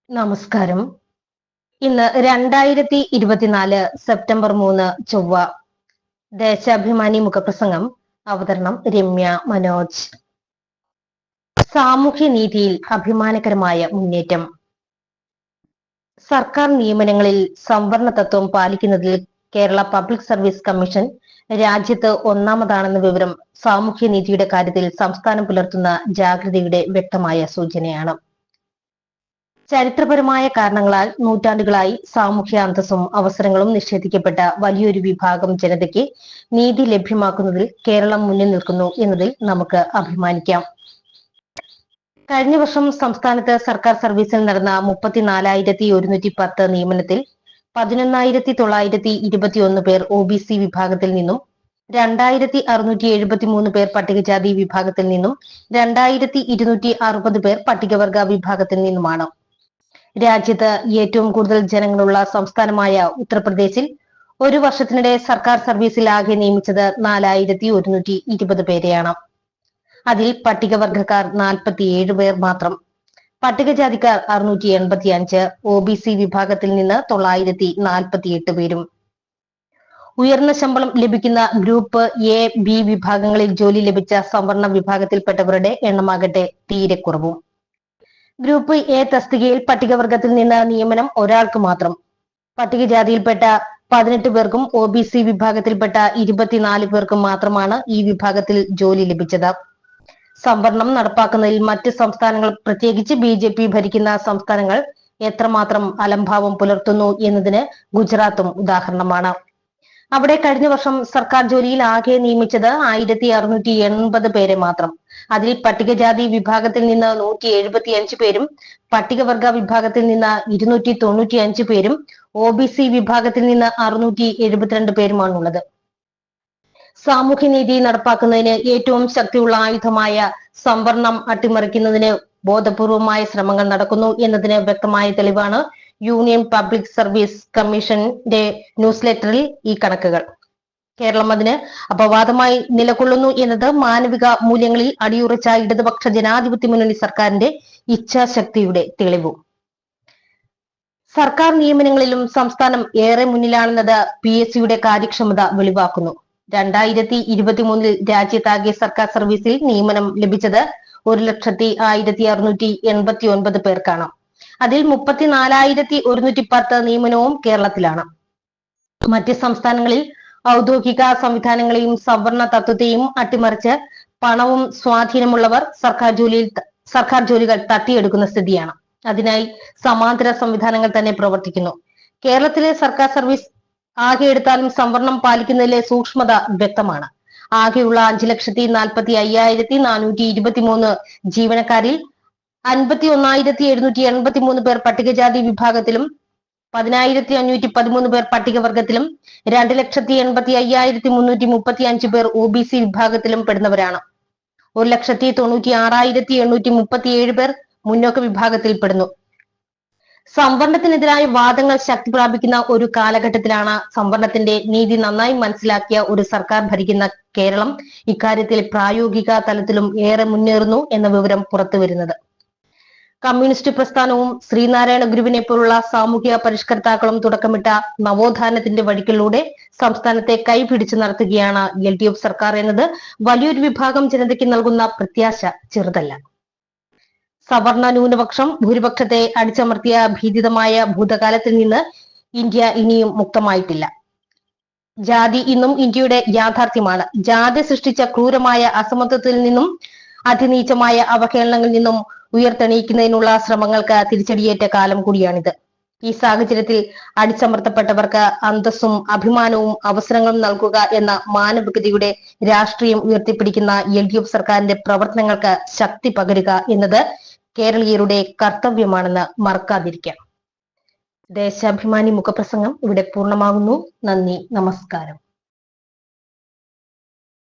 നമസ്കാരം. ഇന്ന് 2024 സെപ്റ്റംബർ 3 ചൊവ്വ. ദേശാഭിമാനി മുഖപ്രസംഗം. അവതരണം രമ്യ മനോജ്. സാമൂഹ്യനീതിയിൽ അഭിമാനകരമായ മുന്നേറ്റം. സർക്കാർ നിയമനങ്ങളിൽ സംവരണ തത്വം പാലിക്കുന്നതിൽ കേരള പബ്ലിക് സർവീസ് കമ്മീഷൻ രാജ്യത്ത് ഒന്നാമതാണെന്ന വിവരം സാമൂഹ്യനീതിയുടെ കാര്യത്തിൽ സംസ്ഥാനം പുലർത്തുന്ന ജാഗ്രതയുടെ വ്യക്തമായ സൂചനയാണ്. ചരിത്രപരമായ കാരണങ്ങളാൽ നൂറ്റാണ്ടുകളായി സാമൂഹ്യ അന്തസ്സും അവസരങ്ങളും നിഷേധിക്കപ്പെട്ട വലിയൊരു വിഭാഗം ജനതയ്ക്ക് നീതി ലഭ്യമാക്കുന്നതിൽ കേരളം മുന്നിൽ നിൽക്കുന്നു എന്നതിൽ നമുക്ക് അഭിമാനിക്കാം. കഴിഞ്ഞ വർഷം സംസ്ഥാനത്ത് സർക്കാർ സർവീസിൽ നടന്ന 34,110 നിയമനത്തിൽ 11,921 പേർ OBC വിഭാഗത്തിൽ നിന്നും 2,673 പേർ പട്ടികജാതി വിഭാഗത്തിൽ നിന്നും 2,260 പേർ പട്ടികവർഗ വിഭാഗത്തിൽ നിന്നുമാണ്. രാജ്യത്ത് ഏറ്റവും കൂടുതൽ ജനങ്ങളുള്ള സംസ്ഥാനമായ ഉത്തർപ്രദേശിൽ ഒരു വർഷത്തിനിടെ സർക്കാർ സർവീസിൽ ആകെ നിയമിച്ചത് 4,120 പേരെയാണ്. അതിൽ പട്ടികവർഗക്കാർ 47 പേർ മാത്രം, പട്ടികജാതിക്കാർ 685, OBC വിഭാഗത്തിൽ നിന്ന് 948 പേരും. ഉയർന്ന ശമ്പളം ലഭിക്കുന്ന ഗ്രൂപ്പ് A, B വിഭാഗങ്ങളിൽ ജോലി ലഭിച്ച സംവരണ വിഭാഗത്തിൽപ്പെട്ടവരുടെ എണ്ണമാകട്ടെ തീരെ കുറവും. ഗ്രൂപ്പ് A തസ്തികയിൽ പട്ടികവർഗത്തിൽ നിന്ന് നിയമനം ഒരാൾക്ക് മാത്രം. പട്ടികജാതിയിൽപ്പെട്ട 18 പേർക്കും OBC വിഭാഗത്തിൽപ്പെട്ട 24 പേർക്കും മാത്രമാണ് ഈ വിഭാഗത്തിൽ ജോലി ലഭിച്ചത്. സംവരണം നടപ്പാക്കുന്നതിൽ മറ്റ് സംസ്ഥാനങ്ങൾ, പ്രത്യേകിച്ച് BJP ഭരിക്കുന്ന സംസ്ഥാനങ്ങൾ എത്രമാത്രം അലംഭാവം പുലർത്തുന്നു എന്നതിന് ഗുജറാത്തും ഉദാഹരണമാണ്. അവിടെ കഴിഞ്ഞ വർഷം സർക്കാർ ജോലിയിൽ ആകെ നിയമിച്ചത് 1,680 പേരെ മാത്രം. അതിൽ പട്ടികജാതി വിഭാഗത്തിൽ നിന്ന് 175 പേരും പട്ടികവർഗ വിഭാഗത്തിൽ നിന്ന് 295 പേരും OBC വിഭാഗത്തിൽ നിന്ന് 672 പേരുമാണുള്ളത്. സാമൂഹ്യനീതി നടപ്പാക്കുന്നതിന് ഏറ്റവും ശക്തിയുള്ള ആയുധമായ സംവരണം അട്ടിമറിക്കുന്നതിന് ബോധപൂർവമായ ശ്രമങ്ങൾ നടക്കുന്നു എന്നതിന് വ്യക്തമായ തെളിവാണ് യൂണിയൻ പബ്ലിക് സർവീസ് കമ്മീഷന്റെ ന്യൂസ് ലെറ്ററിൽ ഈ കണക്കുകൾ. കേരളം അതിന് അപവാദമായി നിലകൊള്ളുന്നു എന്നത് മാനവിക മൂല്യങ്ങളിൽ അടിയുറച്ച ഇടതുപക്ഷ ജനാധിപത്യ മുന്നണി സർക്കാരിന്റെ ഇച്ഛാശക്തിയുടെ തെളിവും. സർക്കാർ നിയമനങ്ങളിലും സംസ്ഥാനം ഏറെ മുന്നിലാണെന്നത് PSCയുടെ കാര്യക്ഷമത വെളിവാക്കുന്നു. 2023 രാജ്യത്താകെ സർക്കാർ സർവീസിൽ നിയമനം ലഭിച്ചത് 1,01,689 പേർക്കാണ്. അതിൽ 34,110 നിയമനവും കേരളത്തിലാണ്. മറ്റ് സംസ്ഥാനങ്ങളിൽ ഔദ്യോഗിക സംവിധാനങ്ങളെയും സംവരണ തത്വത്തെയും അട്ടിമറിച്ച് പണവും സ്വാധീനമുള്ളവർ സർക്കാർ ജോലികൾ തട്ടിയെടുക്കുന്ന സ്ഥിതിയാണ്. അതിനായി സമാന്തര സംവിധാനങ്ങൾ തന്നെ പ്രവർത്തിക്കുന്നു. കേരളത്തിലെ സർക്കാർ സർവീസ് ആകെ എടുത്താലും സംവരണം പാലിക്കുന്നതിലെ സൂക്ഷ്മത വ്യക്തമാണ്. ആകെയുള്ള 5,45,423 ജീവനക്കാരിൽ 51,783 പേർ പട്ടികജാതി വിഭാഗത്തിലും 10,513 പേർ പട്ടികവർഗത്തിലും 2,85,335 പേർ OBC വിഭാഗത്തിലും പെടുന്നവരാണ്. 1,96,837 പേർ മുന്നോക്ക വിഭാഗത്തിൽപ്പെടുന്നു. സംവരണത്തിനെതിരായ വാദങ്ങൾ ശക്തി പ്രാപിക്കുന്ന ഒരു കാലഘട്ടത്തിലാണ് സംവരണത്തിന്റെ നീതി നന്നായി മനസ്സിലാക്കിയ ഒരു സർക്കാർ ഭരിക്കുന്ന കേരളം ഇക്കാര്യത്തിൽ പ്രായോഗിക തലത്തിലും ഏറെ മുന്നേറുന്നു എന്ന വിവരം പുറത്തുവരുന്നത്. കമ്മ്യൂണിസ്റ്റ് പ്രസ്ഥാനവും ശ്രീനാരായണ ഗുരുവിനെ പോലുള്ള സാമൂഹിക പരിഷ്കർത്താക്കളും തുടക്കമിട്ട നവോത്ഥാനത്തിന്റെ വഴികളിലൂടെ സംസ്ഥാനത്തെ കൈപിടിച്ചു നടത്തുകയാണ് LDF സർക്കാർ എന്നത് വലിയൊരു വിഭാഗം ജനതയ്ക്ക് നൽകുന്ന പ്രത്യാശ ചെറുതല്ല. സവർണ ന്യൂനപക്ഷം ഭൂരിപക്ഷത്തെ അടിച്ചമർത്തിയ ഭീതിതമായ ഭൂതകാലത്തിൽ നിന്ന് ഇന്ത്യ ഇനിയും മുക്തമായിട്ടില്ല. ജാതി ഇന്നും ഇന്ത്യയുടെ യാഥാർത്ഥ്യമാണ്. ജാതി സൃഷ്ടിച്ച ക്രൂരമായ അസമത്വത്തിൽ നിന്നും അതിനീചമായ അവഹേളനങ്ങളിൽ നിന്നും ഉയർത്തെണീക്കുന്നതിനുള്ള ശ്രമങ്ങൾക്ക് തിരിച്ചടിയേറ്റ കാലം കൂടിയാണിത്. ഈ സാഹചര്യത്തിൽ അടിച്ചമർത്തപ്പെട്ടവർക്ക് അന്തസ്സും അഭിമാനവും അവസരങ്ങളും നൽകുക എന്ന മാനവികതയുടെ രാഷ്ട്രീയം ഉയർത്തിപ്പിടിക്കുന്ന LDF സർക്കാരിന്റെ പ്രവർത്തനങ്ങൾക്ക് ശക്തി പകരുക എന്നത് കേരളീയരുടെ കർത്തവ്യമാണെന്ന് മറക്കാതിരിക്കാം. ദേശാഭിമാനി മുഖപ്രസംഗം ഇവിടെ പൂർണ്ണമാകുന്നു. നന്ദി, നമസ്കാരം.